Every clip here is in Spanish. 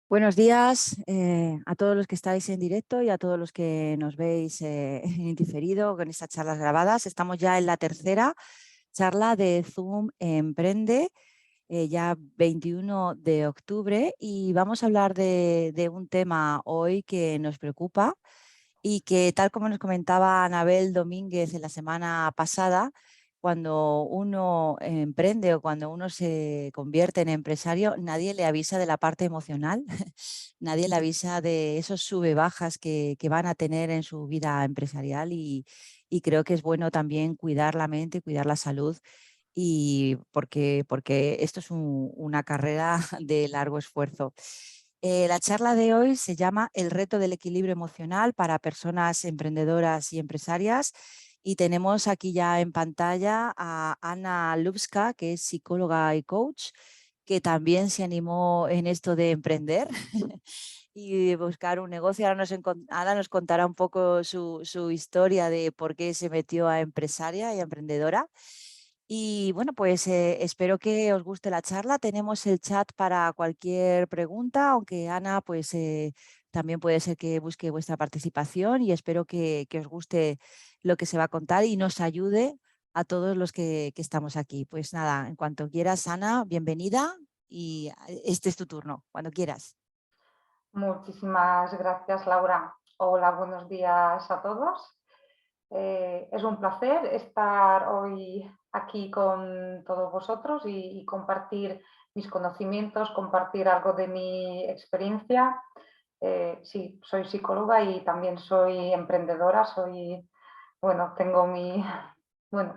Buenos días a todos los que estáis en directo y a todos los que nos veis en diferido con estas charlas grabadas. Estamos ya en la tercera charla de Zoom Emprende, ya 21 de octubre, y vamos a hablar de un tema hoy que nos preocupa y que, tal como nos comentaba Anabel Domínguez en la semana pasada, cuando uno emprende o cuando uno se convierte en empresario, nadie le avisa de la parte emocional, nadie le avisa de esos sube-bajas que van a tener en su vida empresarial, y creo que es bueno también cuidar la mente, cuidar la salud, y porque esto es una carrera de largo esfuerzo. La charla de hoy se llama El reto del equilibrio emocional para personas emprendedoras y empresarias, y tenemos aquí ya en pantalla a Ana Lubska, que es psicóloga y coach, que también se animó en esto de emprender y de buscar un negocio. Ahora nos contará un poco su historia de por qué se metió a empresaria y a emprendedora. Y bueno, pues espero que os guste la charla. Tenemos el chat para cualquier pregunta, aunque Ana, pues también puede ser que busque vuestra participación, y espero que os guste lo que se va a contar y nos ayude a todos los que estamos aquí. Pues nada, en cuanto quieras, Ana, bienvenida, y este es tu turno, cuando quieras. Muchísimas gracias, Laura. Hola, buenos días a todos. Es un placer estar hoy aquí con todos vosotros y compartir mis conocimientos, compartir algo de mi experiencia. Sí, soy psicóloga y también soy emprendedora. Tengo bueno,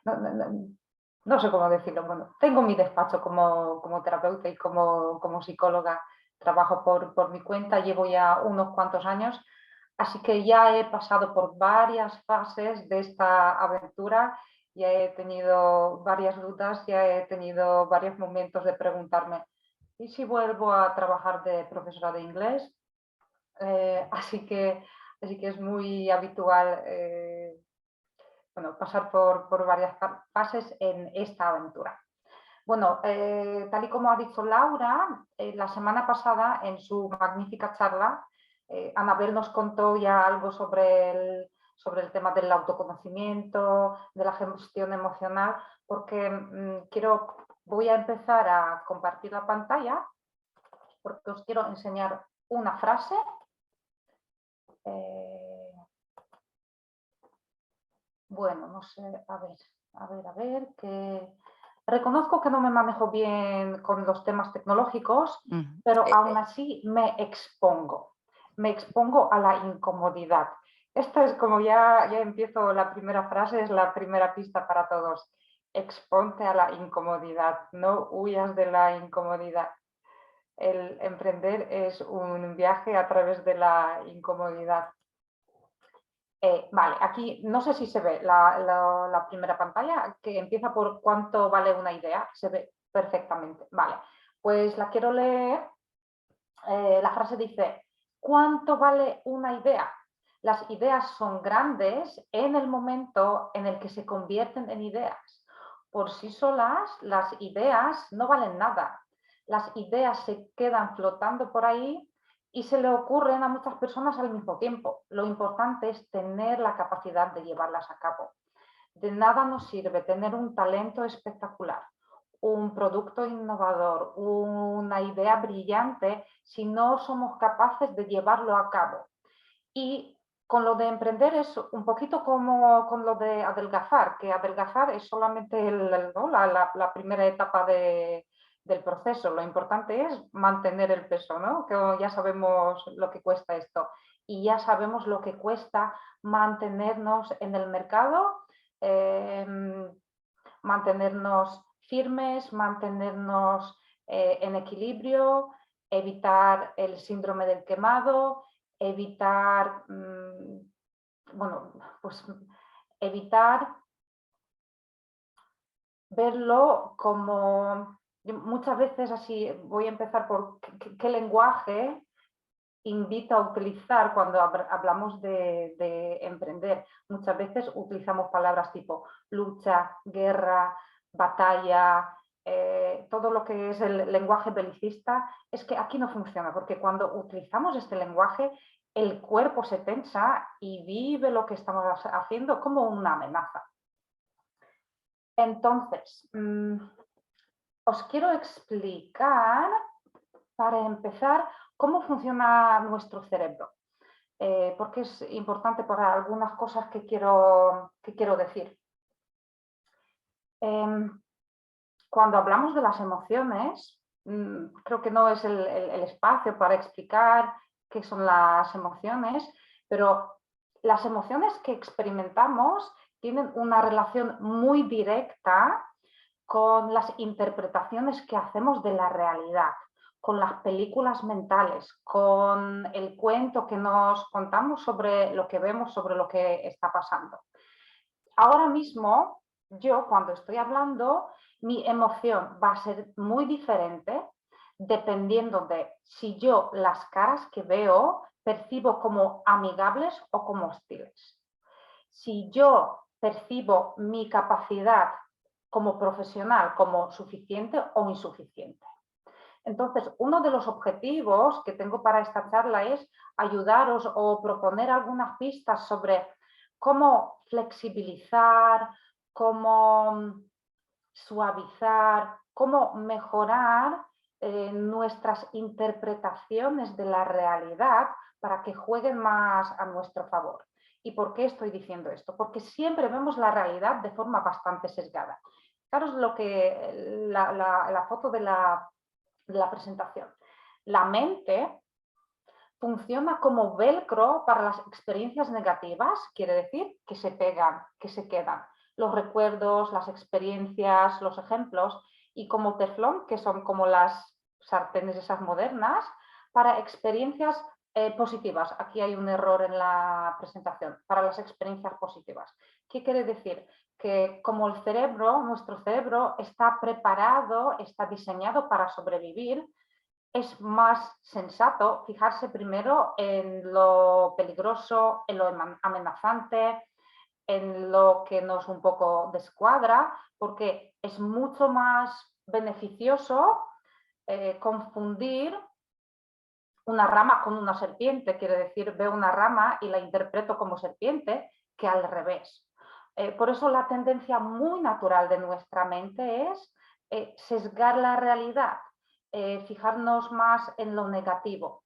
no, no- no- no sé cómo decirlo. Bueno, tengo mi despacho como terapeuta y como psicóloga. Trabajo por mi cuenta, llevo ya unos cuantos años, así que ya he pasado por varias fases de esta aventura, ya he tenido varias dudas, ya he tenido varios momentos de preguntarme, ¿y si vuelvo a trabajar de profesora de inglés? Eh, así que, así que es muy habitual pasar por varias fases en esta aventura. Bueno, tal y como ha dicho Laura, la semana pasada en su magnífica charla, Anabel nos contó ya algo sobre el tema del autoconocimiento, de la gestión emocional, porque voy a empezar a compartir la pantalla porque os quiero enseñar una frase. Eh, bueno, no sé, a ver, que reconozco que no me manejo bien con los temas tecnológicos, Mm. pero aún así me expongo a la incomodidad. Esta es como ya empiezo la primera frase, es la primera pista para todos. Exponte a la incomodidad, no huyas de la incomodidad. El emprender es un viaje a través de la incomodidad. Vale, aquí no sé si se ve la primera pantalla que empieza por cuánto vale una idea. Se ve perfectamente. Vale, pues la quiero leer. La frase dice, ¿cuánto vale una idea? Las ideas son grandes en el momento en el que se convierten en ideas. Por sí solas, las ideas no valen nada. Las ideas se quedan flotando por ahí y se le ocurren a muchas personas al mismo tiempo. Lo importante es tener la capacidad de llevarlas a cabo. De nada nos sirve tener un talento espectacular, un producto innovador, una idea brillante, si no somos capaces de llevarlo a cabo. Y con lo de emprender es un poquito como con lo de adelgazar, que adelgazar es solamente ¿no? la primera etapa del proceso. Lo importante es mantener el peso, ¿no? Que ya sabemos lo que cuesta esto. Y ya sabemos lo que cuesta mantenernos en el mercado, eh, mantenernos firmes, mantenernos en equilibrio, evitar el síndrome del quemado, evitar, bueno, pues evitar verlo como muchas veces así. Voy a empezar por qué lenguaje invito a utilizar cuando hablamos de emprender. Muchas veces utilizamos palabras tipo lucha, guerra, batalla, todo lo que es el lenguaje belicista, es que aquí no funciona, porque cuando utilizamos este lenguaje, el cuerpo se tensa y vive lo que estamos haciendo como una amenaza. Entonces, os quiero explicar, para empezar, cómo funciona nuestro cerebro, porque es importante para algunas cosas que quiero decir. Cuando hablamos de las emociones, creo que no es el espacio para explicar qué son las emociones, pero las emociones que experimentamos tienen una relación muy directa con las interpretaciones que hacemos de la realidad, con las películas mentales, con el cuento que nos contamos sobre lo que vemos, sobre lo que está pasando. Ahora mismo, yo cuando estoy hablando, mi emoción va a ser muy diferente dependiendo de si yo las caras que veo percibo como amigables o como hostiles. Si yo percibo mi capacidad como profesional como suficiente o insuficiente. Entonces, uno de los objetivos que tengo para esta charla es ayudaros o proponer algunas pistas sobre cómo flexibilizar, cómo suavizar, cómo mejorar nuestras interpretaciones de la realidad para que jueguen más a nuestro favor. ¿Y por qué estoy diciendo esto? Porque siempre vemos la realidad de forma bastante sesgada. Fijaros la foto de la presentación. La mente funciona como velcro para las experiencias negativas, quiere decir que se pegan, que se quedan. Los recuerdos, las experiencias, los ejemplos, y como teflón, que son como las sartenes esas modernas, para experiencias positivas. Aquí hay un error en la presentación, para las experiencias positivas. ¿Qué quiere decir? Que como el cerebro, nuestro cerebro está preparado, está diseñado para sobrevivir, es más sensato fijarse primero en lo peligroso, en lo amenazante, en lo que nos un poco descuadra, porque es mucho más beneficioso confundir una rama con una serpiente, quiere decir, veo una rama y la interpreto como serpiente, que al revés. Por eso la tendencia muy natural de nuestra mente es sesgar la realidad, fijarnos más en lo negativo.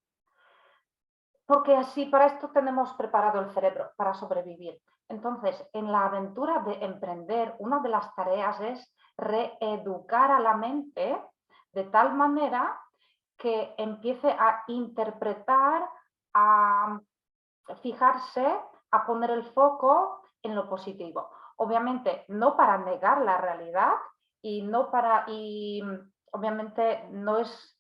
Porque así para esto tenemos preparado el cerebro, para sobrevivir. Entonces, en la aventura de emprender, una de las tareas es reeducar a la mente de tal manera que empiece a interpretar, a fijarse, a poner el foco en lo positivo. Obviamente, no para negar la realidad y obviamente no es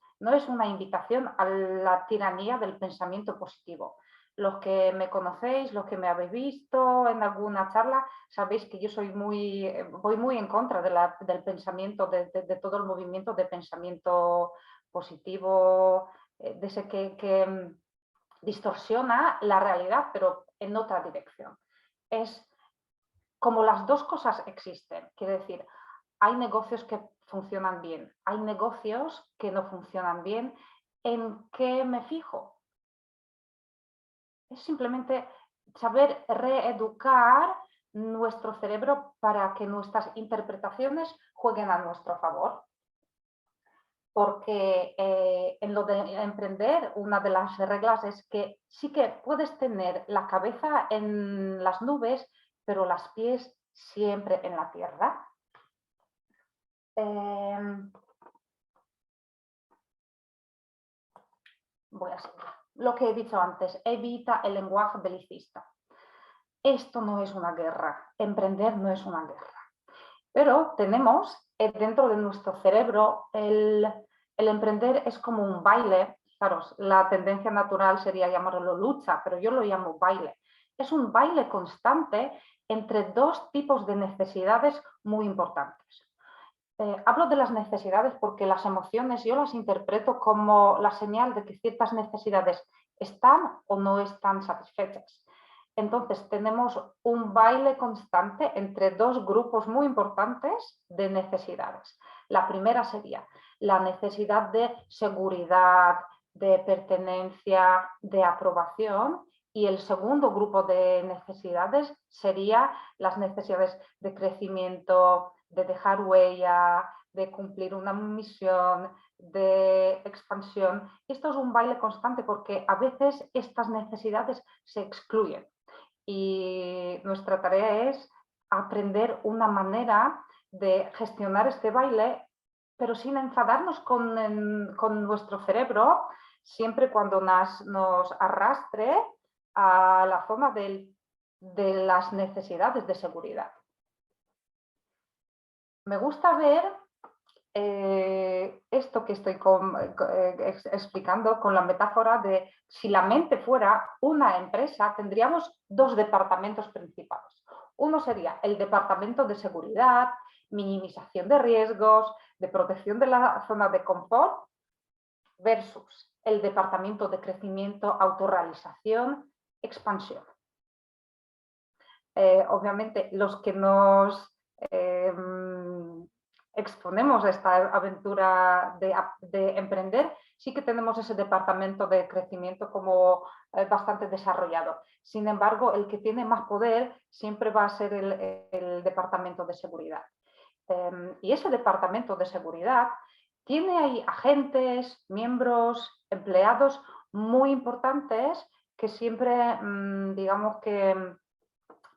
una invitación a la tiranía del pensamiento positivo. Los que me conocéis, los que me habéis visto en alguna charla, sabéis que yo voy muy en contra del pensamiento, de todo el movimiento de pensamiento positivo, de ese que distorsiona la realidad, pero en otra dirección. Es como las dos cosas existen, quiere decir, hay negocios que funcionan bien, hay negocios que no funcionan bien. ¿En qué me fijo? Es simplemente saber reeducar nuestro cerebro para que nuestras interpretaciones jueguen a nuestro favor. Porque en lo de emprender, una de las reglas es que sí que puedes tener la cabeza en las nubes, pero los pies siempre en la tierra. Voy a seguir. Lo que he dicho antes, evita el lenguaje belicista. Esto no es una guerra, emprender no es una guerra. Pero tenemos dentro de nuestro cerebro el emprender es como un baile. Claro, la tendencia natural sería llamarlo lucha, pero yo lo llamo baile. Es un baile constante entre dos tipos de necesidades muy importantes. Hablo de las necesidades porque las emociones yo las interpreto como la señal de que ciertas necesidades están o no están satisfechas. Entonces tenemos un baile constante entre dos grupos muy importantes de necesidades. La primera sería la necesidad de seguridad, de pertenencia, de aprobación. Y el segundo grupo de necesidades sería las necesidades de crecimiento, de dejar huella, de cumplir una misión, de expansión. Esto es un baile constante porque a veces estas necesidades se excluyen y nuestra tarea es aprender una manera de gestionar este baile, pero sin enfadarnos con nuestro cerebro, siempre cuando nos arrastre a la zona de las necesidades de seguridad. Me gusta ver esto que estoy explicando con la metáfora de si la mente fuera una empresa, tendríamos dos departamentos principales. Uno sería el departamento de seguridad, minimización de riesgos, de protección de la zona de confort, versus el departamento de crecimiento, autorrealización, expansión. Obviamente, los que nos exponemos a esta aventura de emprender, sí que tenemos ese departamento de crecimiento como bastante desarrollado. Sin embargo, el que tiene más poder siempre va a ser el departamento de seguridad. Y ese departamento de seguridad tiene ahí agentes, miembros, empleados muy importantes que siempre, digamos que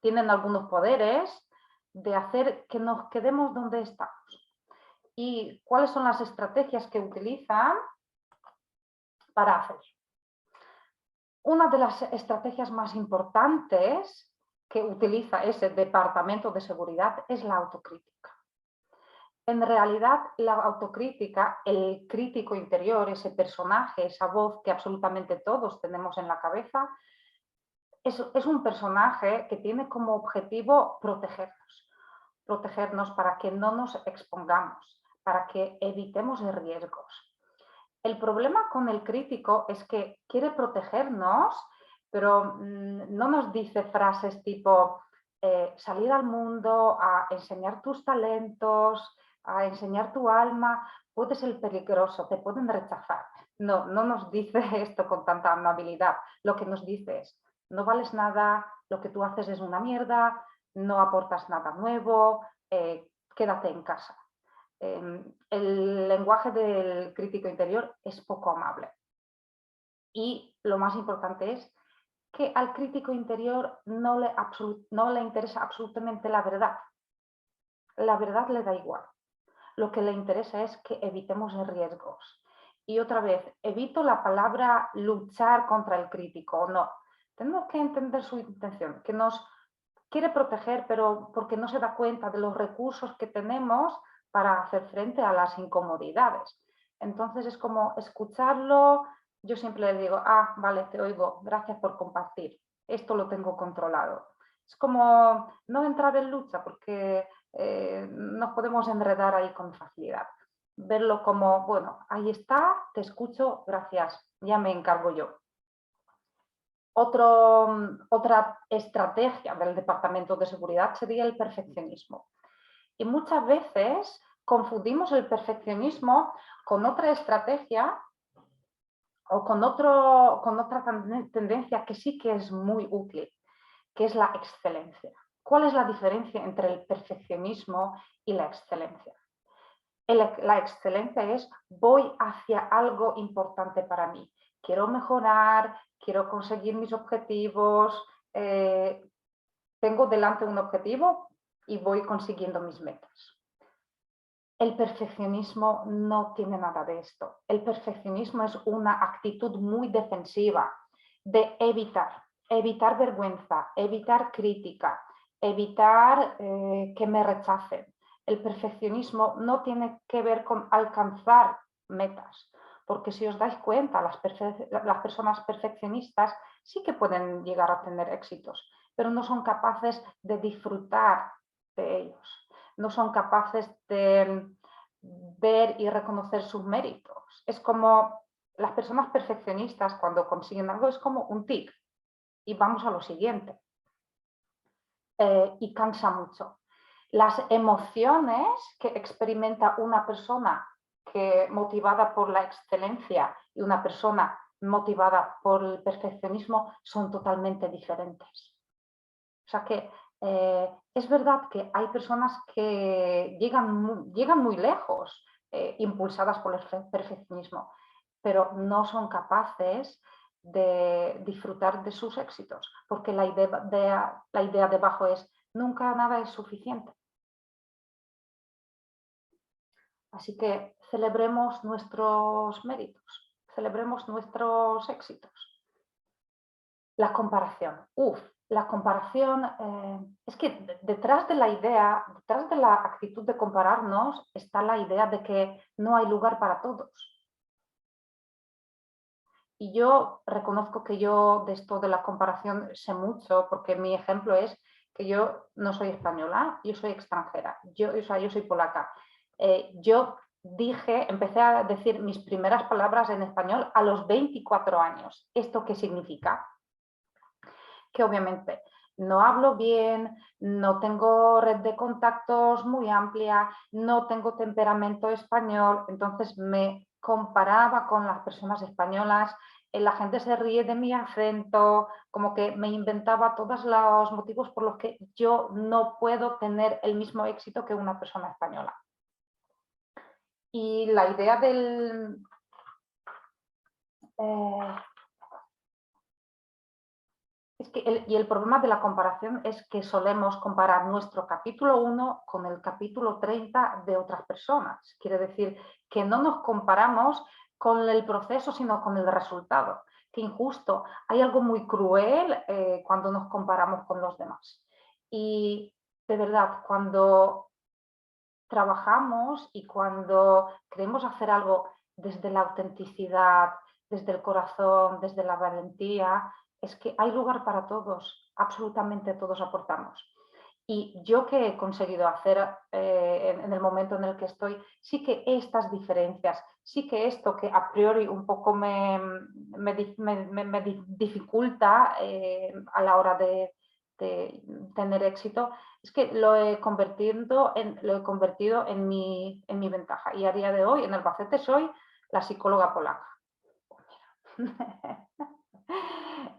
tienen algunos poderes de hacer que nos quedemos donde estamos. ¿Y cuáles son las estrategias que utilizan para hacer? Una de las estrategias más importantes que utiliza ese departamento de seguridad es la autocrítica. En realidad, la autocrítica, el crítico interior, ese personaje, esa voz que absolutamente todos tenemos en la cabeza, es un personaje que tiene como objetivo protegernos para que no nos expongamos, para que evitemos riesgos. El problema con el crítico es que quiere protegernos, pero no nos dice frases tipo salir al mundo a enseñar tus talentos, a enseñar tu alma, puede ser peligroso, te pueden rechazar. No, no nos dice esto con tanta amabilidad. Lo que nos dice es, no vales nada, lo que tú haces es una mierda, no aportas nada nuevo, quédate en casa. El lenguaje del crítico interior es poco amable. Y lo más importante es que al crítico interior no le interesa absolutamente la verdad. La verdad le da igual. Lo que le interesa es que evitemos riesgos. Y otra vez, evito la palabra luchar contra el crítico, no. Tenemos que entender su intención, que nos quiere proteger, pero porque no se da cuenta de los recursos que tenemos para hacer frente a las incomodidades. Entonces es como escucharlo, yo siempre le digo, vale, te oigo, gracias por compartir, esto lo tengo controlado. Es como no entrar en lucha porque nos podemos enredar ahí con facilidad. Verlo como, bueno, ahí está, te escucho, gracias, ya me encargo yo. Otra estrategia del Departamento de Seguridad sería el perfeccionismo. Y muchas veces confundimos el perfeccionismo con otra estrategia o con otra tendencia que sí que es muy útil, que es la excelencia. ¿Cuál es la diferencia entre el perfeccionismo y la excelencia? La excelencia es voy hacia algo importante para mí. Quiero mejorar, quiero conseguir mis objetivos, tengo delante un objetivo y voy consiguiendo mis metas. El perfeccionismo no tiene nada de esto. El perfeccionismo es una actitud muy defensiva de evitar vergüenza, evitar crítica, evitar que me rechacen. El perfeccionismo no tiene que ver con alcanzar metas, porque si os dais cuenta, las personas perfeccionistas sí que pueden llegar a tener éxitos, pero no son capaces de disfrutar de ellos, no son capaces de ver y reconocer sus méritos. Es como las personas perfeccionistas cuando consiguen algo es como un tic y vamos a lo siguiente. Y cansa mucho. las emociones que experimenta una persona que, motivada por la excelencia y una persona motivada por el perfeccionismo son totalmente diferentes. O sea que es verdad que hay personas que llegan muy lejos impulsadas por el perfeccionismo, pero no son capaces de disfrutar de sus éxitos, porque la idea debajo es nunca nada es suficiente. Así que celebremos nuestros méritos, celebremos nuestros éxitos. La comparación. La comparación, es que detrás de la idea, detrás de la actitud de compararnos, está la idea de que no hay lugar para todos. Y yo reconozco que yo de esto de la comparación sé mucho, porque mi ejemplo es que yo no soy española, yo soy extranjera, yo soy polaca. Yo empecé a decir mis primeras palabras en español a los 24 años. ¿Esto qué significa? Que obviamente no hablo bien, no tengo red de contactos muy amplia, no tengo temperamento español, entonces me comparaba con las personas españolas, la gente se ríe de mi acento, como que me inventaba todos los motivos por los que yo no puedo tener el mismo éxito que una persona española. Y la idea del... el problema de la comparación es que solemos comparar nuestro capítulo 1 con el capítulo 30 de otras personas. Quiere decir que no nos comparamos con el proceso, sino con el resultado. Qué injusto. Hay algo muy cruel cuando nos comparamos con los demás. Y de verdad, cuando trabajamos y cuando queremos hacer algo desde la autenticidad, desde el corazón, desde la valentía, es que hay lugar para todos, absolutamente todos aportamos. Y yo que he conseguido hacer en el momento en el que estoy, sí que estas diferencias, sí que esto que a priori un poco me dificulta a la hora de tener éxito, es que lo he convertido en mi ventaja. Y a día de hoy, en Albacete, soy la psicóloga polaca.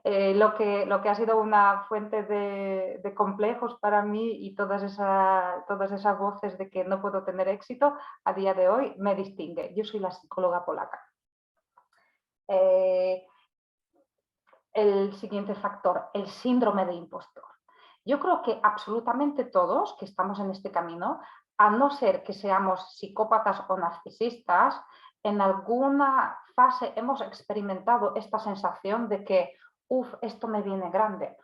Lo que ha sido una fuente de complejos para mí y todas esas voces de que no puedo tener éxito, a día de hoy me distingue. Yo soy la psicóloga polaca. El siguiente factor, el síndrome de impostor. Yo creo que absolutamente todos que estamos en este camino, a no ser que seamos psicópatas o narcisistas, en alguna fase hemos experimentado esta sensación de que, esto me viene grande,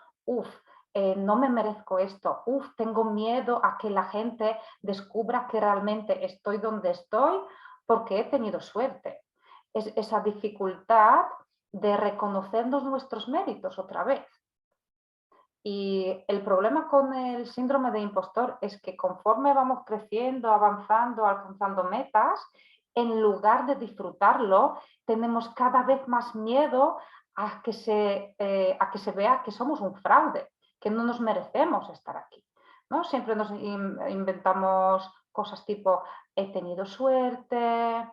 no me merezco esto, tengo miedo a que la gente descubra que realmente estoy donde estoy porque he tenido suerte. Es esa dificultad de reconocernos nuestros méritos otra vez. Y el problema con el síndrome de impostor es que conforme vamos creciendo, avanzando, alcanzando metas, en lugar de disfrutarlo, tenemos cada vez más miedo a que se vea que somos un fraude, que no nos merecemos estar aquí, ¿no? Siempre nos inventamos cosas tipo, he tenido suerte,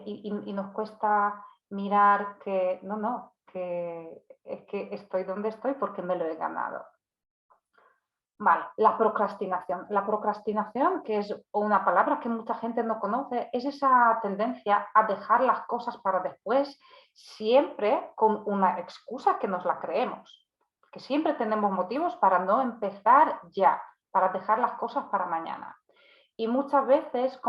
y nos cuesta mirar que que es que estoy donde estoy porque me lo he ganado. Vale, la procrastinación. La procrastinación, que es una palabra que mucha gente no conoce, es esa tendencia a dejar las cosas para después, siempre con una excusa que nos la creemos. Que siempre tenemos motivos para no empezar ya, para dejar las cosas para mañana. Y muchas veces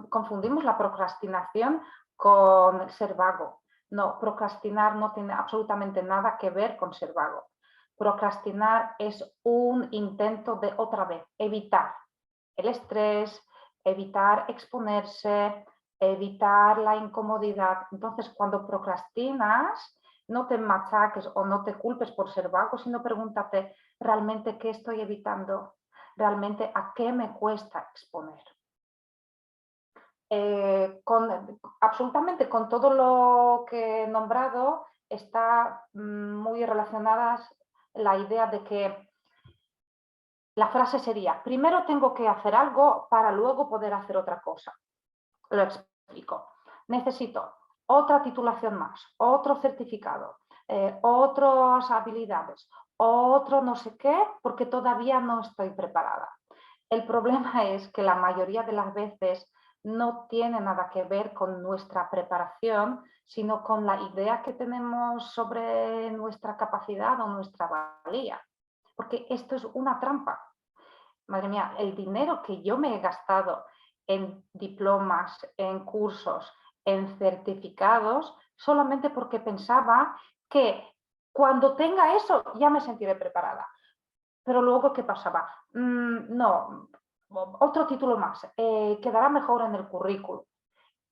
confundimos la procrastinación con ser vago. No, procrastinar no tiene absolutamente nada que ver con ser vago. Procrastinar es un intento de, otra vez, evitar el estrés, evitar exponerse, evitar la incomodidad. Entonces, cuando procrastinas, no te machaques o no te culpes por ser vago, sino pregúntate realmente qué estoy evitando, realmente a qué me cuesta exponer. Absolutamente con todo lo que he nombrado está muy relacionadas la idea de que la frase sería, primero tengo que hacer algo para luego poder hacer otra cosa. Lo explico. Necesito otra titulación más, otro certificado, otras habilidades, otro no sé qué, porque todavía no estoy preparada. El problema es que la mayoría de las veces no tiene nada que ver con nuestra preparación, sino con la idea que tenemos sobre nuestra capacidad o nuestra valía. Porque esto es una trampa. Madre mía, el dinero que yo me he gastado en diplomas, en cursos, en certificados, solamente porque pensaba que cuando tenga eso ya me sentiré preparada. Pero luego, ¿qué pasaba? No, otro título más, quedará mejor en el currículum.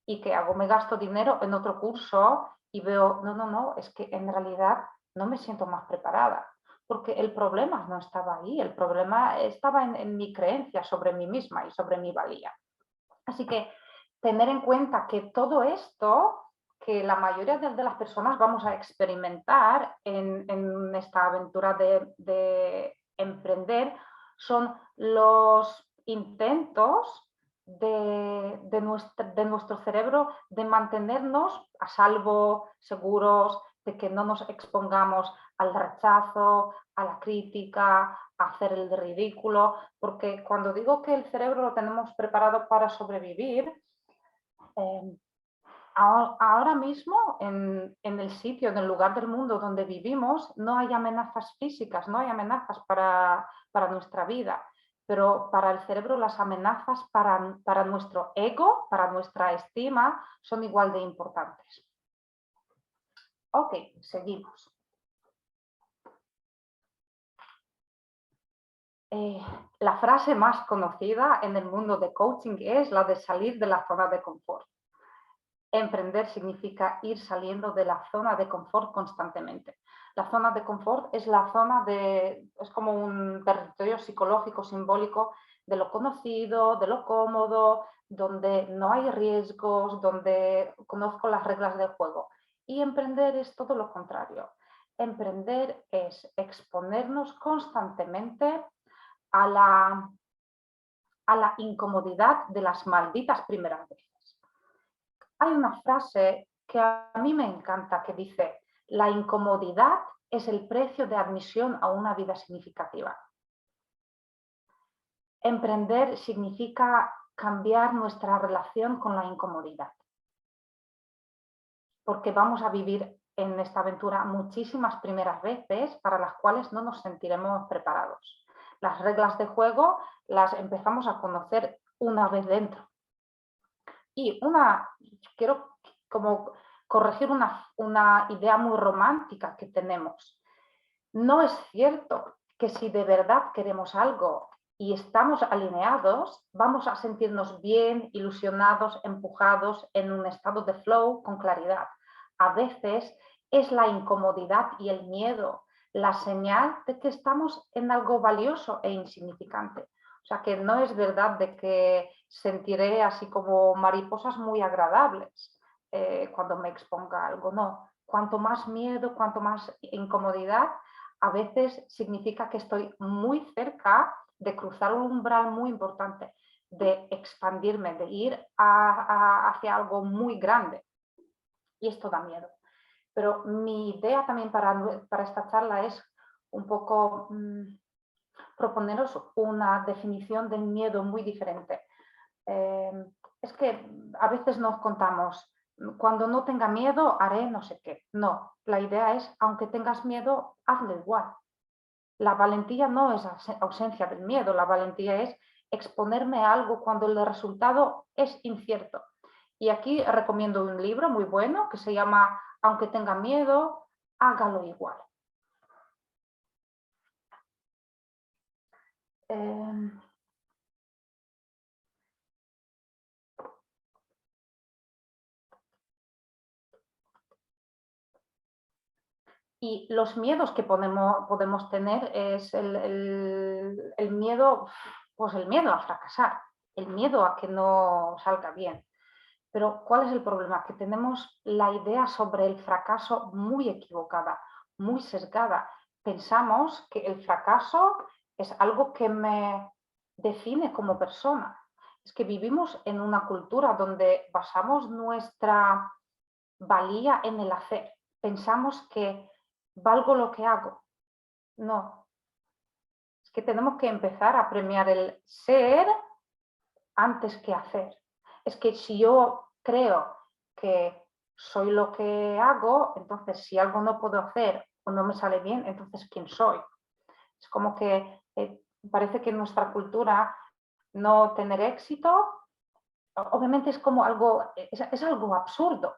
¿Y qué hago? Me gasto dinero en otro curso y veo, no, es que en realidad no me siento más preparada, porque el problema no estaba ahí, el problema estaba en mi creencia sobre mí misma y sobre mi valía. Así que tener en cuenta que todo esto, que la mayoría de las personas vamos a experimentar en esta aventura de emprender, son los intentos de nuestro cerebro de mantenernos a salvo, seguros, de que no nos expongamos al rechazo, a la crítica, a hacer el ridículo, porque cuando digo que el cerebro lo tenemos preparado para sobrevivir, ahora mismo en el sitio, en el lugar del mundo donde vivimos, no hay amenazas físicas, no hay amenazas para nuestra vida, pero para el cerebro las amenazas para nuestro ego, para nuestra estima, son igual de importantes. Ok, seguimos. La frase más conocida en el mundo de coaching es la de salir de la zona de confort. Emprender significa ir saliendo de la zona de confort constantemente. La zona de confort es es como un territorio psicológico, simbólico de lo conocido, de lo cómodo, donde no hay riesgos, donde conozco las reglas del juego. Y emprender es todo lo contrario. Emprender es exponernos constantemente a la incomodidad de las malditas primeras veces. Hay una frase que a mí me encanta que dice, la incomodidad es el precio de admisión a una vida significativa. Emprender significa cambiar nuestra relación con la incomodidad, porque vamos a vivir en esta aventura muchísimas primeras veces para las cuales no nos sentiremos preparados. Las reglas de juego las empezamos a conocer una vez dentro. Y quiero como corregir una idea muy romántica que tenemos. No es cierto que si de verdad queremos algo y estamos alineados, vamos a sentirnos bien, ilusionados, empujados en un estado de flow con claridad. A veces es la incomodidad y el miedo la señal de que estamos en algo valioso e insignificante. O sea, que no es verdad de que sentiré así como mariposas muy agradables cuando me exponga a algo, no. Cuanto más miedo, cuanto más incomodidad, a veces significa que estoy muy cerca de cruzar un umbral muy importante, de expandirme, de ir hacia algo muy grande. Y esto da miedo. Pero mi idea también para esta charla es un poco proponeros una definición del miedo muy diferente. Es que a veces nos contamos, cuando no tenga miedo haré no sé qué. No, la idea es, aunque tengas miedo, hazlo igual. La valentía no es ausencia del miedo, la valentía es exponerme a algo cuando el resultado es incierto. Y aquí recomiendo un libro muy bueno que se llama Aunque tenga miedo, hágalo igual. Y los miedos que podemos tener es el miedo, pues el miedo a fracasar, el miedo a que no salga bien. Pero ¿cuál es el problema? Que tenemos la idea sobre el fracaso muy equivocada, muy sesgada. Pensamos que el fracaso es algo que me define como persona. Es que vivimos en una cultura donde basamos nuestra valía en el hacer. Pensamos que valgo lo que hago. No, es que tenemos que empezar a premiar el ser antes que hacer. Es que si yo creo que soy lo que hago, entonces si algo no puedo hacer o no me sale bien, entonces ¿quién soy? Es como que parece que en nuestra cultura no tener éxito, obviamente es como algo, es algo absurdo,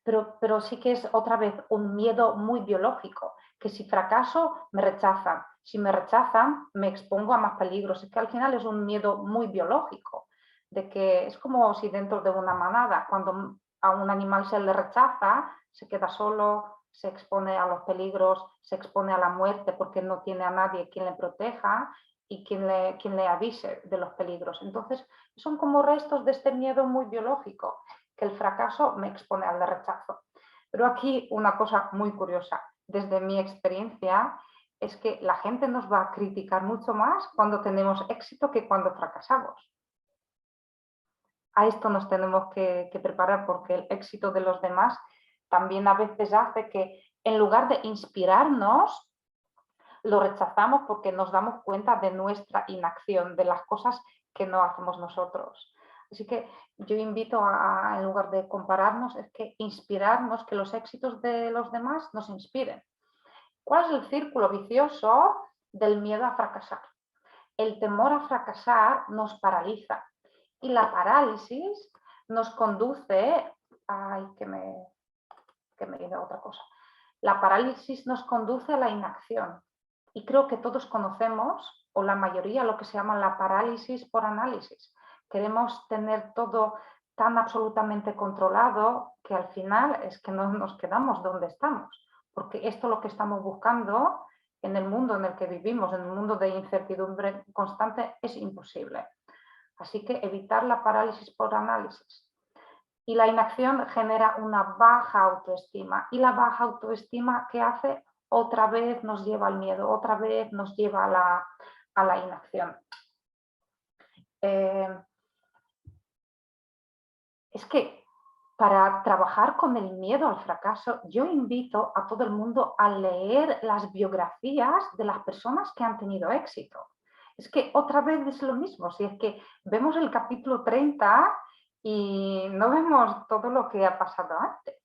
pero sí que es otra vez un miedo muy biológico, que si fracaso me rechazan, si me rechazan me expongo a más peligros, es que al final es un miedo muy biológico, de que es como si dentro de una manada, cuando a un animal se le rechaza, se queda solo, se expone a los peligros, se expone a la muerte porque no tiene a nadie quien le proteja y quien le avise de los peligros. Entonces, son como restos de este miedo muy biológico, que el fracaso me expone al rechazo. Pero aquí una cosa muy curiosa, desde mi experiencia, es que la gente nos va a criticar mucho más cuando tenemos éxito que cuando fracasamos. A esto nos tenemos que preparar porque el éxito de los demás también a veces hace que en lugar de inspirarnos, lo rechazamos porque nos damos cuenta de nuestra inacción, de las cosas que no hacemos nosotros. Así que yo invito en lugar de compararnos, es que inspirarnos, que los éxitos de los demás nos inspiren. ¿Cuál es el círculo vicioso del miedo a fracasar? El temor a fracasar nos paraliza y la parálisis nos conduce, ay, que me diga otra cosa. La parálisis nos conduce a la inacción. Y creo que todos conocemos, o la mayoría, lo que se llama la parálisis por análisis. Queremos tener todo tan absolutamente controlado que al final es que no nos quedamos donde estamos. Porque esto es lo que estamos buscando en el mundo en el que vivimos, en el mundo de incertidumbre constante, es imposible. Así que evitar la parálisis por análisis. Y la inacción genera una baja autoestima. Y la baja autoestima, ¿qué hace? Otra vez nos lleva al miedo, otra vez nos lleva a la inacción. Es que para trabajar con el miedo al fracaso, yo invito a todo el mundo a leer las biografías de las personas que han tenido éxito. Es que otra vez es lo mismo, si es que vemos el capítulo 30 y no vemos todo lo que ha pasado antes.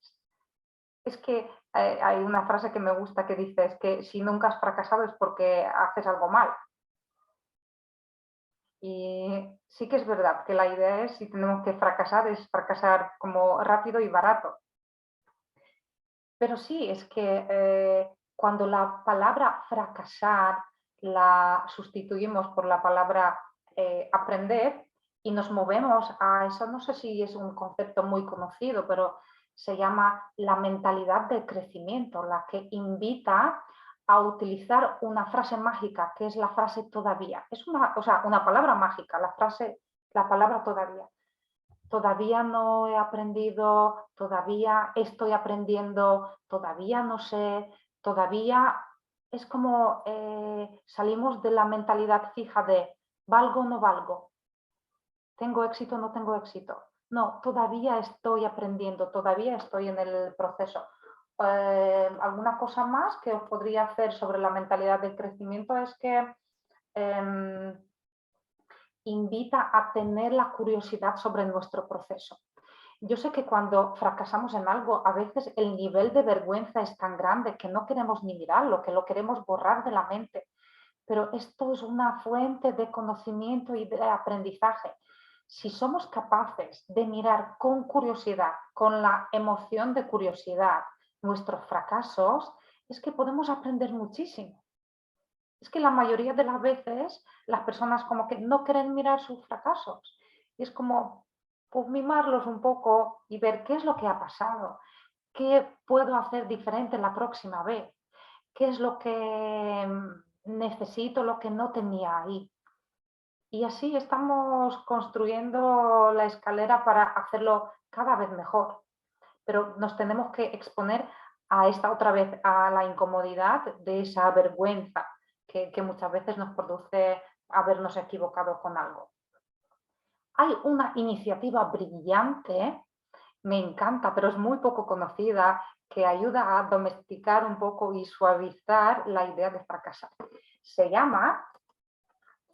Es que hay una frase que me gusta que dice, es que si nunca has fracasado es porque haces algo mal. Y sí que es verdad que la idea es, si tenemos que fracasar, es fracasar como rápido y barato. Pero sí, es que cuando la palabra fracasar la sustituimos por la palabra aprender y nos movemos a eso, no sé si es un concepto muy conocido, pero se llama la mentalidad del crecimiento, la que invita a utilizar una frase mágica, que es la frase todavía. Es una palabra mágica, la palabra todavía. Todavía no he aprendido, todavía estoy aprendiendo, todavía no sé, todavía es como salimos de la mentalidad fija de valgo o no valgo, tengo éxito o no tengo éxito. No, todavía estoy aprendiendo, todavía estoy en el proceso. Alguna cosa más que os podría hacer sobre la mentalidad del crecimiento es que invita a tener la curiosidad sobre nuestro proceso. Yo sé que cuando fracasamos en algo, a veces el nivel de vergüenza es tan grande que no queremos ni mirarlo, que lo queremos borrar de la mente. Pero esto es una fuente de conocimiento y de aprendizaje. Si somos capaces de mirar con curiosidad, con la emoción de curiosidad, nuestros fracasos, es que podemos aprender muchísimo. Es que la mayoría de las veces las personas como que no quieren mirar sus fracasos. Y es como, pues mimarlos un poco y ver qué es lo que ha pasado, qué puedo hacer diferente la próxima vez, qué es lo que necesito, lo que no tenía ahí. Y así estamos construyendo la escalera para hacerlo cada vez mejor. Pero nos tenemos que exponer a esta otra vez, a la incomodidad de esa vergüenza que muchas veces nos produce habernos equivocado con algo. Hay una iniciativa brillante, me encanta, pero es muy poco conocida, que ayuda a domesticar un poco y suavizar la idea de fracasar. Se llama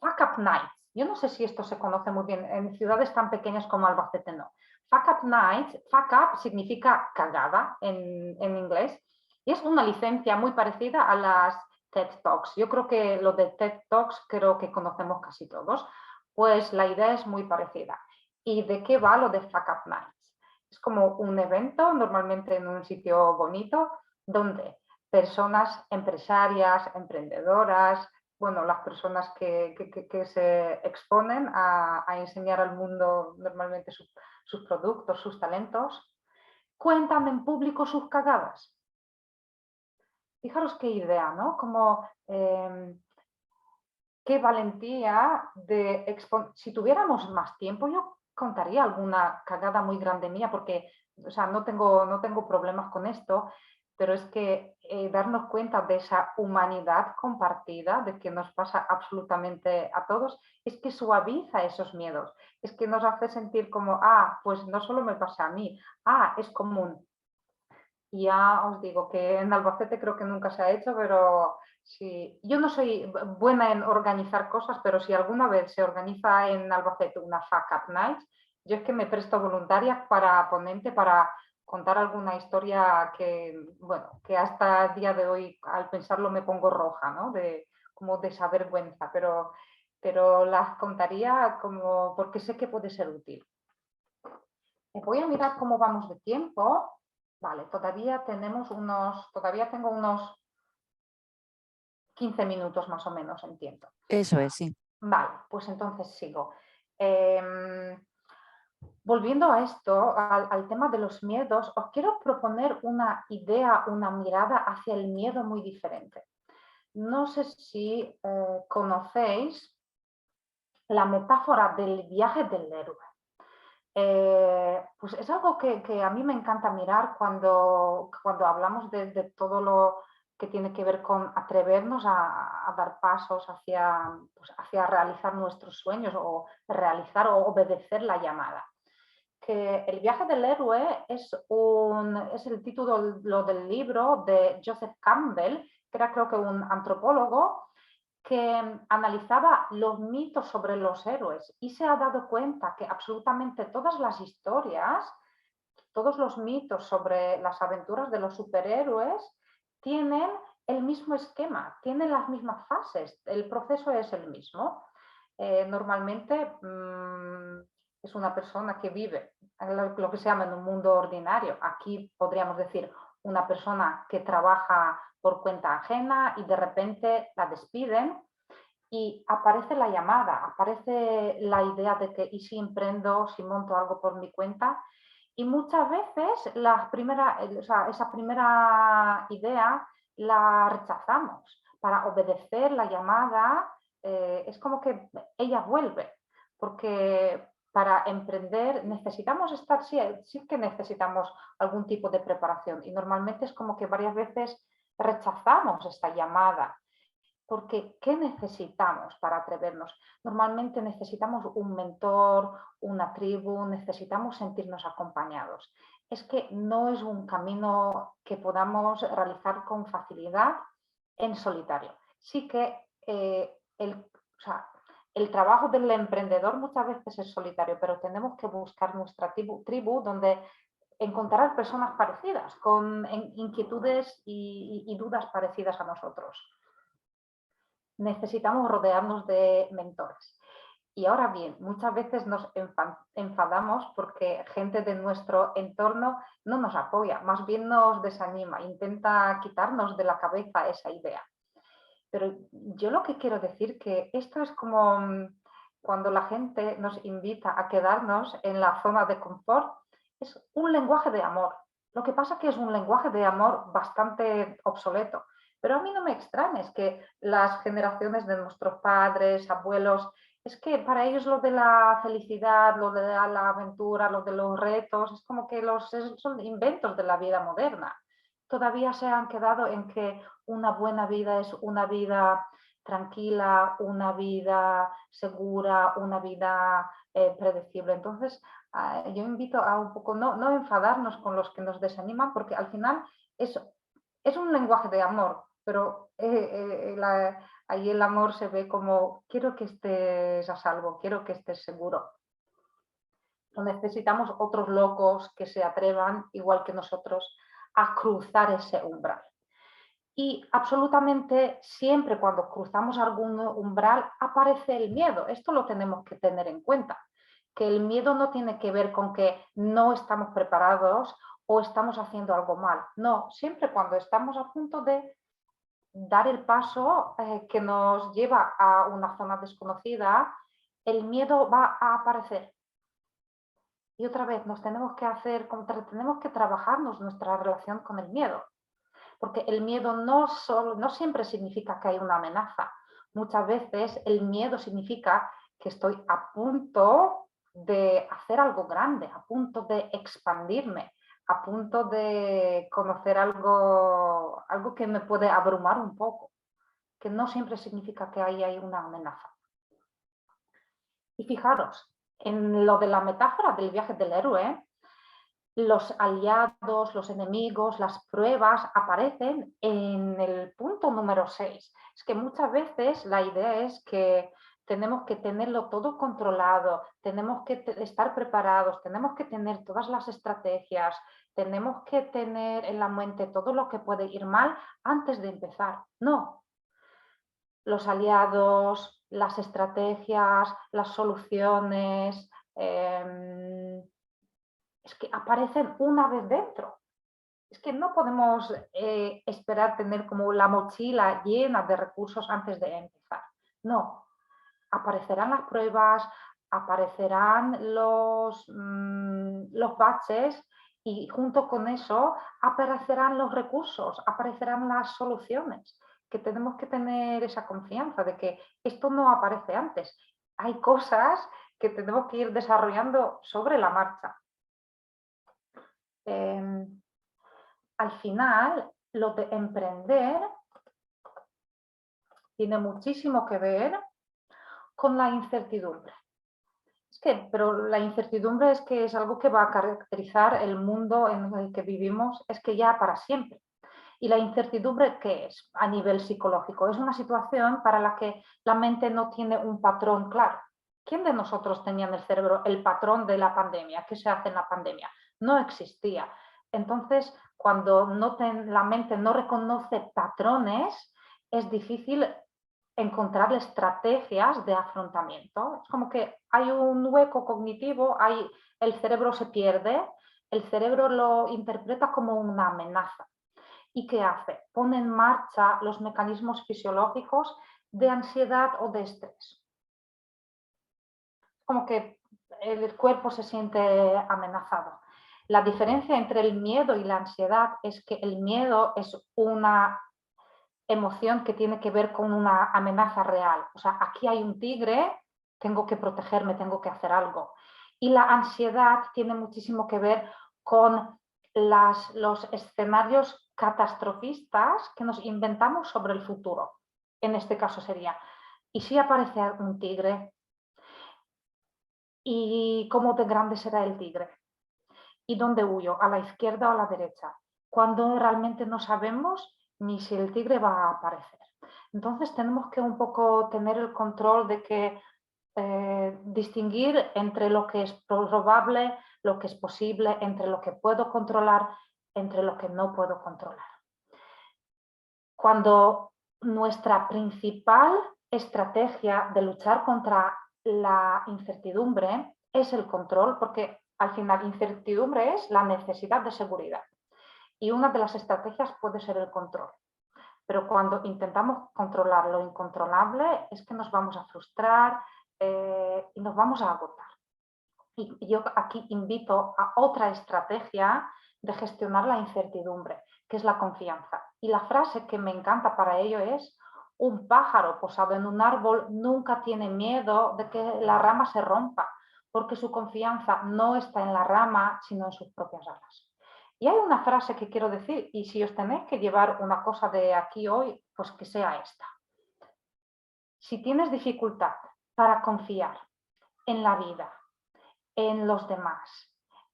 Fuck Up Nights. Yo no sé si esto se conoce muy bien en ciudades tan pequeñas como Albacete, no. Fuck Up Nights, fuck up significa cagada en inglés, y es una licencia muy parecida a las TED Talks. Yo creo que lo de TED Talks creo que conocemos casi todos, pues la idea es muy parecida. ¿Y de qué va lo de Fuck Up Nights? Es como un evento, normalmente en un sitio bonito, donde personas empresarias, emprendedoras, bueno, las personas que se exponen a enseñar al mundo normalmente sus productos, sus talentos, cuentan en público sus cagadas. Fijaros qué idea, ¿no? Como qué valentía de exponer. Si tuviéramos más tiempo, yo contaría alguna cagada muy grande mía, porque o sea, no tengo problemas con esto, pero es que darnos cuenta de esa humanidad compartida, de que nos pasa absolutamente a todos, es que suaviza esos miedos, es que nos hace sentir como, pues no solo me pasa a mí, es común. Y ya os digo que en Albacete creo que nunca se ha hecho, pero sí, yo no soy buena en organizar cosas, pero si alguna vez se organiza en Albacete una Fuck Up Night, yo es que me presto voluntaria para ponente, para contar alguna historia que, bueno, que hasta el día de hoy al pensarlo me pongo roja, ¿no? Como de esa vergüenza, pero las contaría como porque sé que puede ser útil. Voy a mirar cómo vamos de tiempo. Vale, todavía tengo unos 15 minutos más o menos, entiendo. Eso es, sí. Vale, pues entonces sigo. Volviendo a esto, al tema de los miedos, os quiero proponer una idea, una mirada hacia el miedo muy diferente. No sé si conocéis la metáfora del viaje del héroe. Pues es algo que a mí me encanta mirar cuando hablamos de todo lo que tiene que ver con atrevernos a dar pasos hacia realizar nuestros sueños o realizar o obedecer la llamada. Que el viaje del héroe es el título del libro de Joseph Campbell, que era creo que un antropólogo, que analizaba los mitos sobre los héroes y se ha dado cuenta que absolutamente todas las historias, todos los mitos sobre las aventuras de los superhéroes tienen el mismo esquema, tienen las mismas fases, el proceso es el mismo. Normalmente es una persona que vive lo que se llama en un mundo ordinario. Aquí podríamos decir una persona que trabaja por cuenta ajena y de repente la despiden y aparece la llamada, aparece la idea de que ¿y si emprendo, si monto algo por mi cuenta? Y muchas veces esa primera idea la rechazamos. Para obedecer la llamada es como que ella vuelve, porque para emprender necesitamos sí que necesitamos algún tipo de preparación y normalmente es como que varias veces rechazamos esta llamada. Porque, ¿qué necesitamos para atrevernos? Normalmente necesitamos un mentor, una tribu, necesitamos sentirnos acompañados. Es que no es un camino que podamos realizar con facilidad en solitario. Sí que el trabajo del emprendedor muchas veces es solitario, pero tenemos que buscar nuestra tribu donde encontrar personas parecidas, con inquietudes y dudas parecidas a nosotros. Necesitamos rodearnos de mentores. Y ahora bien, muchas veces nos enfadamos porque gente de nuestro entorno no nos apoya, más bien nos desanima, intenta quitarnos de la cabeza esa idea. Pero yo lo que quiero decir que esto es como cuando la gente nos invita a quedarnos en la zona de confort, es un lenguaje de amor. Lo que pasa es que es un lenguaje de amor bastante obsoleto. Pero a mí no me extraña, es que las generaciones de nuestros padres, abuelos, es que para ellos lo de la felicidad, lo de la aventura, lo de los retos, es como que son inventos de la vida moderna. Todavía se han quedado en que una buena vida es una vida tranquila, una vida segura, una vida predecible. Entonces, yo invito a un poco no enfadarnos con los que nos desaniman, porque al final es un lenguaje de amor, pero ahí el amor se ve como quiero que estés a salvo, quiero que estés seguro. No necesitamos otros locos que se atrevan, igual que nosotros, a cruzar ese umbral. Y absolutamente siempre cuando cruzamos algún umbral aparece el miedo. Esto lo tenemos que tener en cuenta, que el miedo no tiene que ver con que no estamos preparados o estamos haciendo algo mal. No, siempre cuando estamos a punto de dar el paso que nos lleva a una zona desconocida, el miedo va a aparecer. Y otra vez nos tenemos que trabajarnos nuestra relación con el miedo, porque el miedo no siempre significa que hay una amenaza. Muchas veces el miedo significa que estoy a punto de hacer algo grande, a punto de expandirme, a punto de conocer algo que me puede abrumar un poco, que no siempre significa que ahí hay una amenaza. Y fijaros, en lo de la metáfora del viaje del héroe, los aliados, los enemigos, las pruebas aparecen en el punto número 6. Es que muchas veces la idea es que tenemos que tenerlo todo controlado, tenemos que estar preparados, tenemos que tener todas las estrategias, tenemos que tener en la mente todo lo que puede ir mal antes de empezar. No. Los aliados, las estrategias, las soluciones, es que aparecen una vez dentro. Es que no podemos esperar tener como la mochila llena de recursos antes de empezar. No, aparecerán las pruebas, aparecerán los baches y junto con eso aparecerán los recursos, aparecerán las soluciones, que tenemos que tener esa confianza de que esto no aparece antes. Hay cosas que tenemos que ir desarrollando sobre la marcha. Al final, lo de emprender tiene muchísimo que ver con la incertidumbre. Pero la incertidumbre es que es algo que va a caracterizar el mundo en el que vivimos, es que ya para siempre. ¿Y la incertidumbre qué es a nivel psicológico? Es una situación para la que la mente no tiene un patrón claro. ¿Quién de nosotros tenía en el cerebro el patrón de la pandemia? ¿Qué se hace en la pandemia? No existía. Entonces, cuando la mente no reconoce patrones, es difícil encontrar estrategias de afrontamiento. Es como que hay un hueco cognitivo, el cerebro se pierde, el cerebro lo interpreta como una amenaza. ¿Y qué hace? Pone en marcha los mecanismos fisiológicos de ansiedad o de estrés. Como que el cuerpo se siente amenazado. La diferencia entre el miedo y la ansiedad es que el miedo es una emoción que tiene que ver con una amenaza real. O sea, aquí hay un tigre, tengo que protegerme, tengo que hacer algo. Y la ansiedad tiene muchísimo que ver con los escenarios catastrofistas que nos inventamos sobre el futuro. En este caso sería, ¿y si aparece un tigre? ¿Y cómo de grande será el tigre? ¿Y dónde huyo? ¿A la izquierda o a la derecha? Cuando realmente no sabemos ni si el tigre va a aparecer. Entonces tenemos que un poco tener el control de que distinguir entre lo que es probable, lo que es posible, entre lo que puedo controlar, entre lo que no puedo controlar. Cuando nuestra principal estrategia de luchar contra la incertidumbre es el control, porque al final incertidumbre es la necesidad de seguridad. Y una de las estrategias puede ser el control. Pero cuando intentamos controlar lo incontrolable es que nos vamos a frustrar y nos vamos a agotar. Y yo aquí invito a otra estrategia de gestionar la incertidumbre, que es la confianza. Y la frase que me encanta para ello es: un pájaro posado en un árbol nunca tiene miedo de que la rama se rompa, porque su confianza no está en la rama, sino en sus propias alas. Y hay una frase que quiero decir, y si os tenéis que llevar una cosa de aquí hoy, pues que sea esta. Si tienes dificultad para confiar en la vida, en los demás,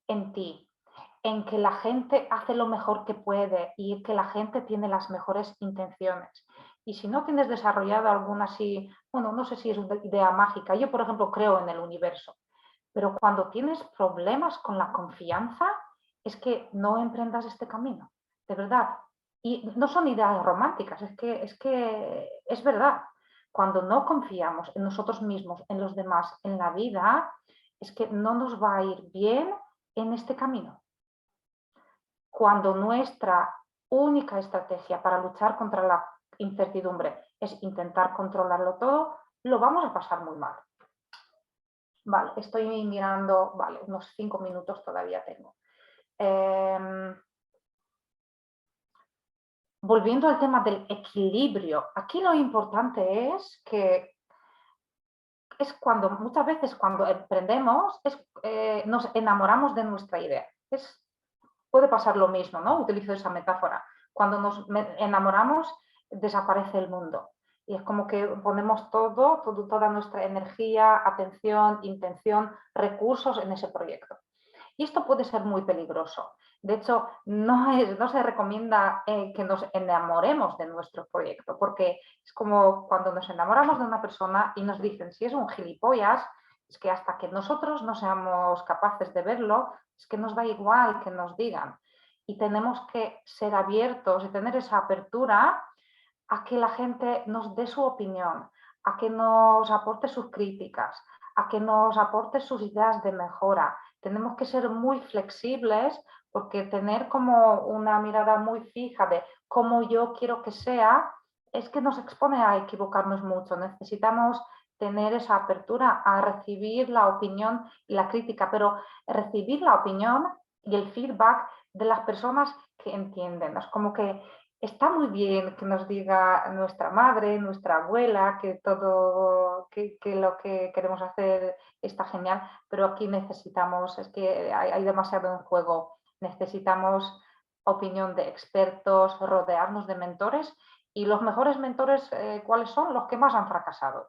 en ti, en que la gente hace lo mejor que puede y que la gente tiene las mejores intenciones. Y si no tienes desarrollado alguna así, bueno, no sé si es una idea mágica, yo por ejemplo creo en el universo, pero cuando tienes problemas con la confianza, es que no emprendas este camino, de verdad. Y no son ideas románticas, es que es verdad. Cuando no confiamos en nosotros mismos, en los demás, en la vida, es que no nos va a ir bien en este camino. Cuando nuestra única estrategia para luchar contra la incertidumbre es intentar controlarlo todo, lo vamos a pasar muy mal. Vale, estoy mirando, vale, unos 5 minutos todavía tengo. Volviendo al tema del equilibrio, aquí lo importante es que es cuando muchas veces cuando emprendemos nos enamoramos de nuestra idea. Puede pasar lo mismo, ¿no? Utilizo esa metáfora. Cuando nos enamoramos, desaparece el mundo. Y es como que ponemos toda nuestra energía, atención, intención, recursos en ese proyecto. Y esto puede ser muy peligroso. De hecho, no se recomienda que nos enamoremos de nuestro proyecto, porque es como cuando nos enamoramos de una persona y nos dicen, si es un gilipollas, es que hasta que nosotros no seamos capaces de verlo, es que nos da igual que nos digan. Y tenemos que ser abiertos y tener esa apertura a que la gente nos dé su opinión, a que nos aporte sus críticas, a que nos aporte sus ideas de mejora. Tenemos que ser muy flexibles porque tener como una mirada muy fija de cómo yo quiero que sea, es que nos expone a equivocarnos mucho. Necesitamos tener esa apertura a recibir la opinión y la crítica, pero recibir la opinión y el feedback de las personas que entienden. Es como que está muy bien que nos diga nuestra madre, nuestra abuela, que todo, que lo que queremos hacer está genial, pero aquí necesitamos, es que hay demasiado en juego, necesitamos opinión de expertos, rodearnos de mentores y los mejores mentores, ¿cuáles son? Los que más han fracasado,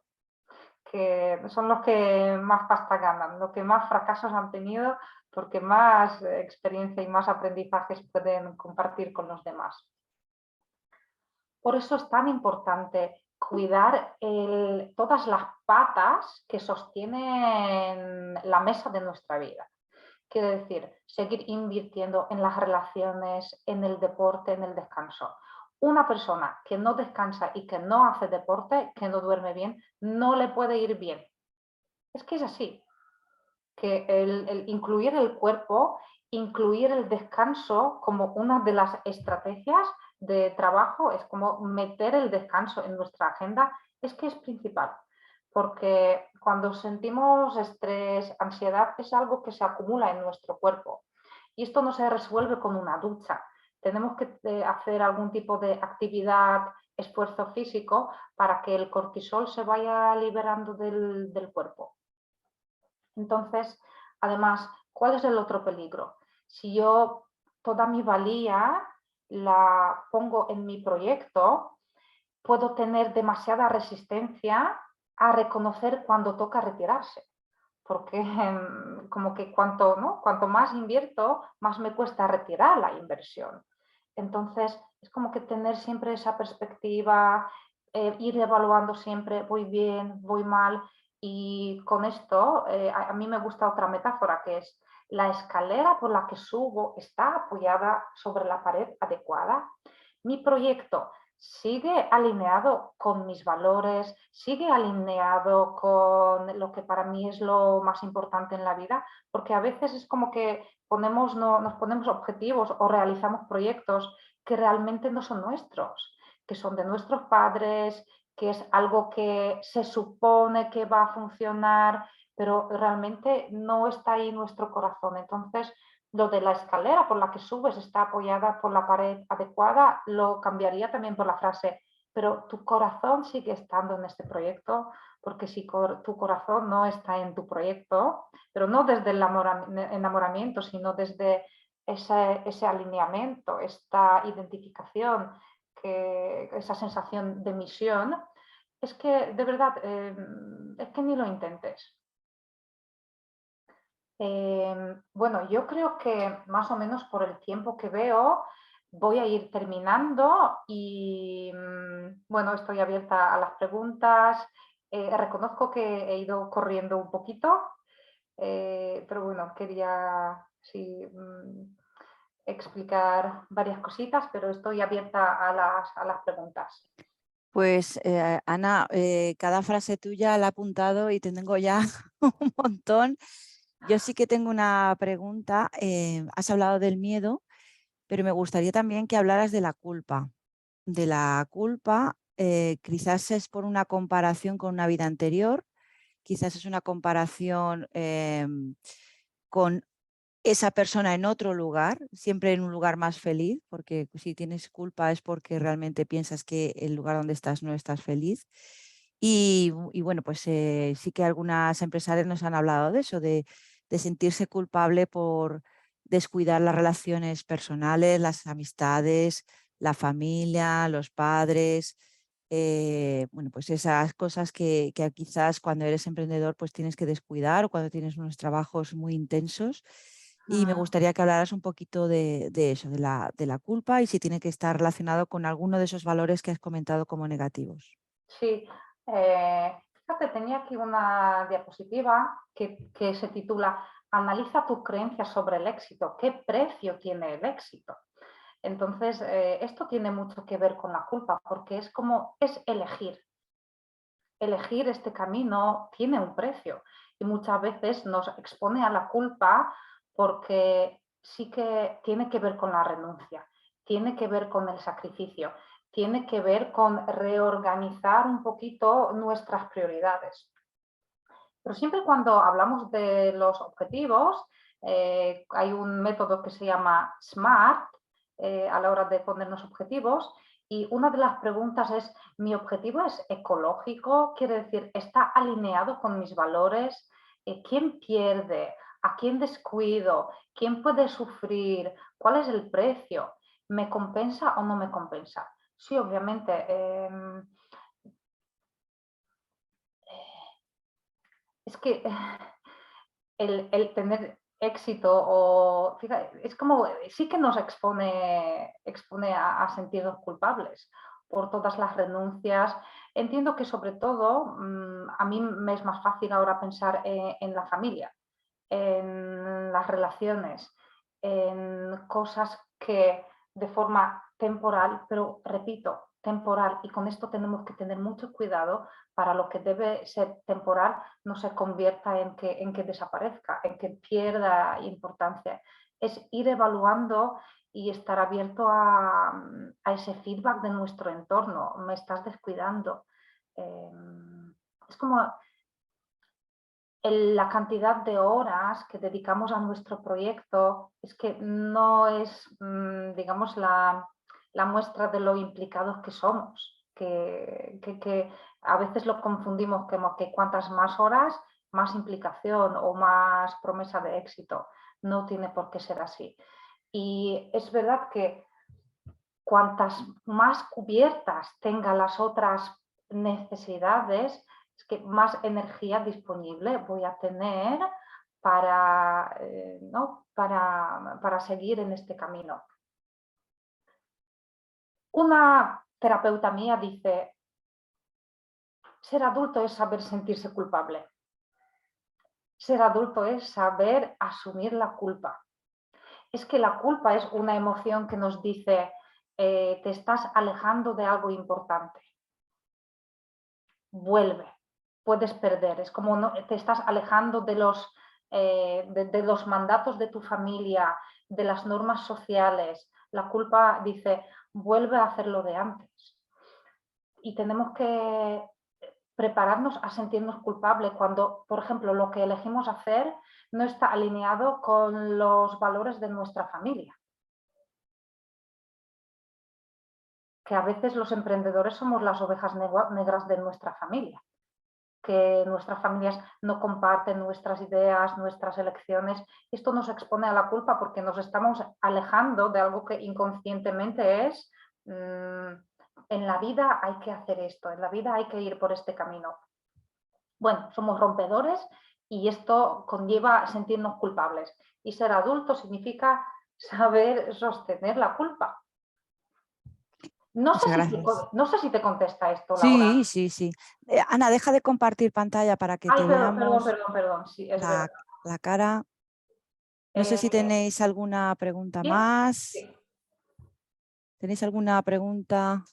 que son los que más pasta ganan, los que más fracasos han tenido, porque más experiencia y más aprendizajes pueden compartir con los demás. Por eso es tan importante cuidar todas las patas que sostienen la mesa de nuestra vida. Quiero decir, seguir invirtiendo en las relaciones, en el deporte, en el descanso. Una persona que no descansa y que no hace deporte, que no duerme bien, no le puede ir bien. Es que es así, que el incluir el cuerpo, incluir el descanso como una de las estrategias de trabajo, es como meter el descanso en nuestra agenda, es que es principal, porque cuando sentimos estrés, ansiedad, es algo que se acumula en nuestro cuerpo y esto no se resuelve con una ducha. Tenemos que hacer algún tipo de actividad, esfuerzo físico para que el cortisol se vaya liberando del cuerpo. Entonces, además, ¿cuál es el otro peligro? Si yo toda mi valía la pongo en mi proyecto, puedo tener demasiada resistencia a reconocer cuando toca retirarse. Porque como que cuanto más invierto, más me cuesta retirar la inversión. Entonces, es como que tener siempre esa perspectiva, ir evaluando siempre, voy bien, voy mal. Y con esto, a mí me gusta otra metáfora que es la escalera por la que subo está apoyada sobre la pared adecuada. Mi proyecto sigue alineado con mis valores, sigue alineado con lo que para mí es lo más importante en la vida, porque a veces es como que nos ponemos objetivos o realizamos proyectos que realmente no son nuestros, que son de nuestros padres, que es algo que se supone que va a funcionar, pero realmente no está ahí nuestro corazón. Entonces, lo de la escalera por la que subes está apoyada por la pared adecuada, lo cambiaría también por la frase, pero tu corazón sigue estando en este proyecto, porque si tu corazón no está en tu proyecto, pero no desde el enamoramiento, sino desde ese alineamiento, esta identificación, esa sensación de misión, es que de verdad, es que ni lo intentes. Bueno, yo creo que más o menos por el tiempo que veo voy a ir terminando y bueno, estoy abierta a las preguntas. Reconozco que he ido corriendo un poquito, pero bueno, quería sí, explicar varias cositas, pero estoy abierta a las preguntas. Pues Ana, cada frase tuya la he apuntado y te tengo ya un montón. Yo sí que tengo una pregunta. Has hablado del miedo, pero me gustaría también que hablaras de la culpa. De la culpa, quizás es por una comparación con una vida anterior, quizás es una comparación con esa persona en otro lugar, siempre en un lugar más feliz, porque si tienes culpa es porque realmente piensas que el lugar donde estás no estás feliz. Y bueno, pues sí que algunas empresarias nos han hablado de eso, de sentirse culpable por descuidar las relaciones personales, las amistades, la familia, los padres. Bueno, pues esas cosas que quizás cuando eres emprendedor pues tienes que descuidar o cuando tienes unos trabajos muy intensos. Y me Mm, gustaría que hablaras un poquito de eso, de la culpa y si tiene que estar relacionado con alguno de esos valores que has comentado como negativos. sí, fíjate, tenía aquí una diapositiva que se titula Analiza tus creencias sobre el éxito. ¿Qué precio tiene el éxito? Entonces, esto tiene mucho que ver con la culpa, porque es como es elegir. Elegir este camino tiene un precio y muchas veces nos expone a la culpa porque sí que tiene que ver con la renuncia, tiene que ver con el sacrificio, tiene que ver con reorganizar un poquito nuestras prioridades. Pero siempre cuando hablamos de los objetivos, hay un método que se llama SMART a la hora de ponernos objetivos y una de las preguntas es, ¿mi objetivo es ecológico? Quiere decir, ¿está alineado con mis valores? ¿Quién pierde? ¿A quién descuido? ¿Quién puede sufrir? ¿Cuál es el precio? ¿Me compensa o no me compensa? Sí, obviamente. Es que el tener éxito o fíjate, es como sí que nos expone a sentirnos culpables por todas las renuncias. Entiendo que sobre todo a mí me es más fácil ahora pensar en la familia, en las relaciones, en cosas que de forma temporal, pero repito, temporal, y con esto tenemos que tener mucho cuidado para lo que debe ser temporal no se convierta en que desaparezca, en que pierda importancia. Es ir evaluando y estar abierto a ese feedback de nuestro entorno. Me estás descuidando. Es como la cantidad de horas que dedicamos a nuestro proyecto es que no es, digamos, la muestra de lo implicados que somos, que a veces lo confundimos como que cuantas más horas, más implicación o más promesa de éxito. No tiene por qué ser así. Y es verdad que cuantas más cubiertas tengan las otras necesidades, es que más energía disponible voy a tener para, ¿no? para seguir en este camino. Una terapeuta mía dice, ser adulto es saber sentirse culpable. Ser adulto es saber asumir la culpa. Es que la culpa es una emoción que nos dice, te estás alejando de algo importante. Vuelve, puedes perder. Es como no, te estás alejando de los mandatos de tu familia, de las normas sociales. La culpa dice, vuelve a hacer lo de antes. Y tenemos que prepararnos a sentirnos culpables cuando, por ejemplo, lo que elegimos hacer no está alineado con los valores de nuestra familia. Que a veces los emprendedores somos las ovejas negras de nuestra familia. Que nuestras familias no comparten nuestras ideas, nuestras elecciones. Esto nos expone a la culpa porque nos estamos alejando de algo que inconscientemente es en la vida hay que hacer esto, en la vida hay que ir por este camino. Bueno, somos rompedores y esto conlleva sentirnos culpables. Y ser adulto significa saber sostener la culpa. Muchas gracias. No sé si te contesta esto, Laura. Sí, sí, sí. Ana, deja de compartir pantalla para que Ay, te perdón, perdón, veamos perdón, perdón, sí, es verdad. la cara. No sé si Eh, tenéis alguna pregunta ¿Bien? más. Sí. ¿Tenéis alguna pregunta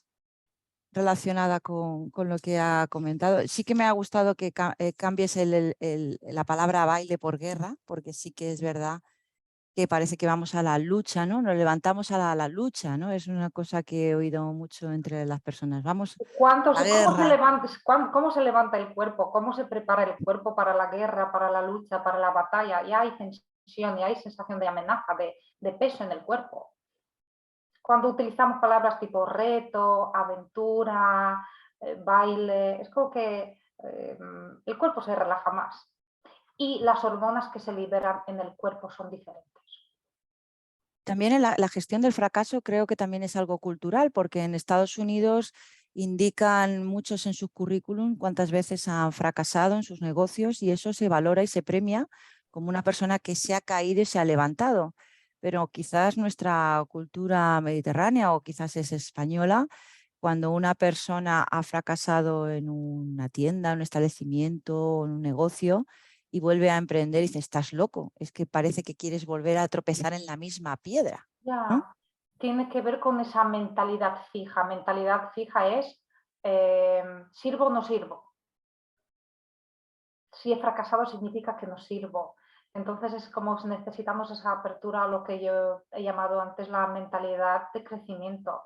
relacionada con lo que ha comentado? Sí que me ha gustado que cambies la palabra baile por guerra, porque sí que es verdad que parece que vamos a la lucha, ¿no? Nos levantamos a la lucha, ¿no? Es una cosa que he oído mucho entre las personas. Vamos a la guerra. ¿Cómo se levanta el cuerpo? ¿Cómo se prepara el cuerpo para la guerra, para la lucha, para la batalla? Ya hay tensión, ya hay sensación de amenaza, de peso en el cuerpo. Cuando utilizamos palabras tipo reto, aventura, baile, es como que el cuerpo se relaja más y las hormonas que se liberan en el cuerpo son diferentes. También en la gestión del fracaso creo que también es algo cultural, porque en Estados Unidos indican muchos en su currículum cuántas veces han fracasado en sus negocios y eso se valora y se premia como una persona que se ha caído y se ha levantado. Pero quizás nuestra cultura mediterránea o quizás es española, cuando una persona ha fracasado en una tienda, en un establecimiento, en un negocio, y vuelve a emprender y dice, estás loco, es que parece que quieres volver a tropezar en la misma piedra, ¿no? Ya, tiene que ver con esa mentalidad fija. Mentalidad fija es sirvo o no sirvo. Si he fracasado significa que no sirvo. Entonces es como si necesitamos esa apertura a lo que yo he llamado antes la mentalidad de crecimiento.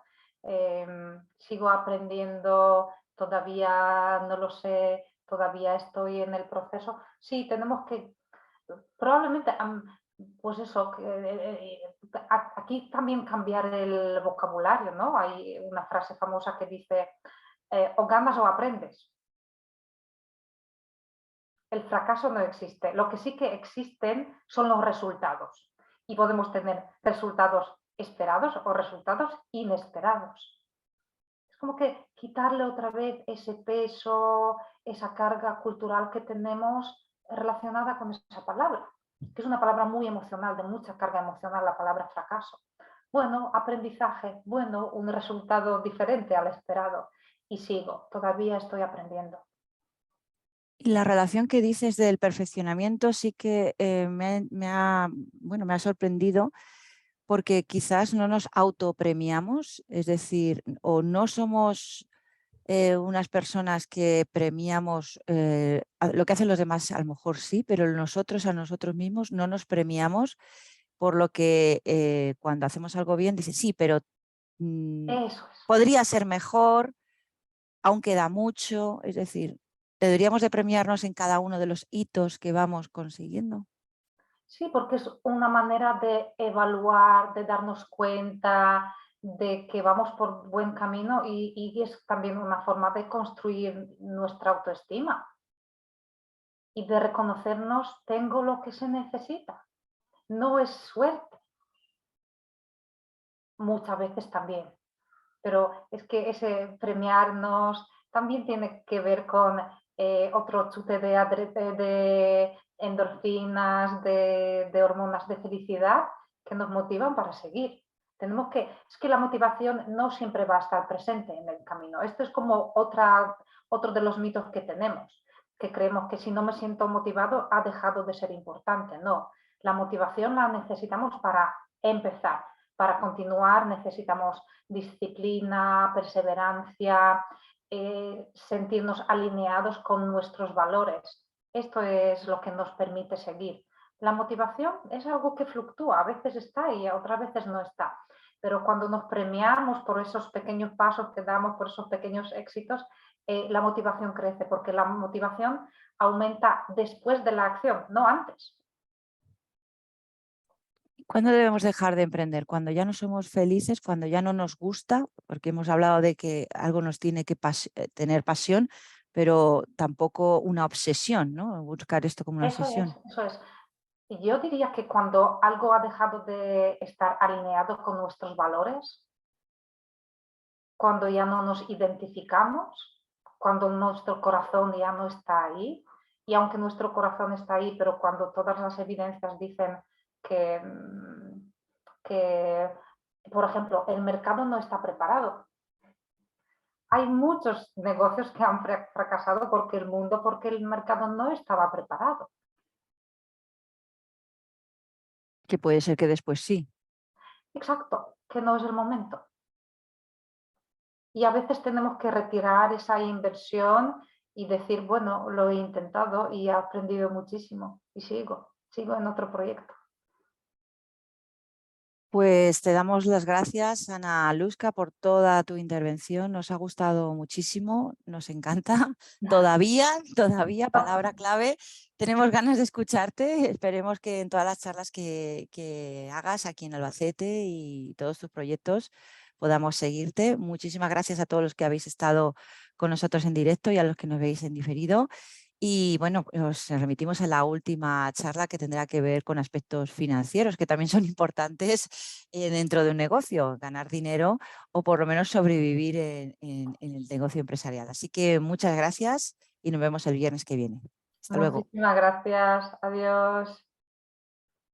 Sigo aprendiendo, todavía no lo sé, todavía estoy en el proceso. Sí, tenemos que, probablemente, pues eso, aquí también cambiar el vocabulario, ¿no? Hay una frase famosa que dice, o ganas o aprendes. El fracaso no existe. Lo que sí que existen son los resultados. Y podemos tener resultados esperados o resultados inesperados. Es como que quitarle otra vez ese peso, esa carga cultural que tenemos relacionada con esa palabra, que es una palabra muy emocional, de mucha carga emocional, la palabra fracaso. Bueno, aprendizaje, bueno, un resultado diferente al esperado. Y sigo, todavía estoy aprendiendo. Y la relación que dices del perfeccionamiento sí que bueno, me ha sorprendido porque quizás no nos autopremiamos, es decir, o no somos unas personas que premiamos lo que hacen los demás, a lo mejor sí, pero nosotros a nosotros mismos no nos premiamos, por lo que cuando hacemos algo bien dice, sí, pero Eso es. podría ser mejor, aún queda mucho, es decir, deberíamos de premiarnos en cada uno de los hitos que vamos consiguiendo. Sí, porque es una manera de evaluar, de darnos cuenta de que vamos por buen camino y es también una forma de construir nuestra autoestima y de reconocernos, tengo lo que se necesita. No es suerte, muchas veces también, pero es que ese premiarnos también tiene que ver con otro chute de endorfinas, de hormonas de felicidad que nos motivan para seguir. Es que la motivación no siempre va a estar presente en el camino. Esto es como otro de los mitos que tenemos, que creemos que si no me siento motivado ha dejado de ser importante. No, la motivación la necesitamos para empezar. Para continuar necesitamos disciplina, perseverancia, sentirnos alineados con nuestros valores. Esto es lo que nos permite seguir. La motivación es algo que fluctúa, a veces está y otras veces no está. Pero cuando nos premiamos por esos pequeños pasos que damos, por esos pequeños éxitos, la motivación crece, porque la motivación aumenta después de la acción, no antes. ¿Cuándo debemos dejar de emprender? Cuando ya no somos felices, cuando ya no nos gusta, porque hemos hablado de que algo nos tiene que tener pasión, pero tampoco una obsesión, ¿no? Buscar esto como una Eso es, obsesión. eso es. Y yo diría que cuando algo ha dejado de estar alineado con nuestros valores, cuando ya no nos identificamos, cuando nuestro corazón ya no está ahí. Y aunque nuestro corazón está ahí, pero cuando todas las evidencias dicen que, que por ejemplo, el mercado no está preparado. Hay muchos negocios que han fracasado porque el mercado no estaba preparado. Que puede ser que después sí. Exacto, que no es el momento. Y a veces tenemos que retirar esa inversión y decir, bueno, lo he intentado y he aprendido muchísimo y sigo en otro proyecto. Pues te damos las gracias, Ana Luzca, por toda tu intervención. Nos ha gustado muchísimo, nos encanta. Todavía, palabra clave. Tenemos ganas de escucharte. Esperemos que en todas las charlas que hagas aquí en Albacete y todos tus proyectos podamos seguirte. Muchísimas gracias a todos los que habéis estado con nosotros en directo y a los que nos veis en diferido. Y bueno, os remitimos a la última charla que tendrá que ver con aspectos financieros, que también son importantes dentro de un negocio, ganar dinero o por lo menos sobrevivir en el negocio empresarial. Así que muchas gracias y nos vemos el viernes que viene. Hasta luego. Muchísimas gracias. Adiós.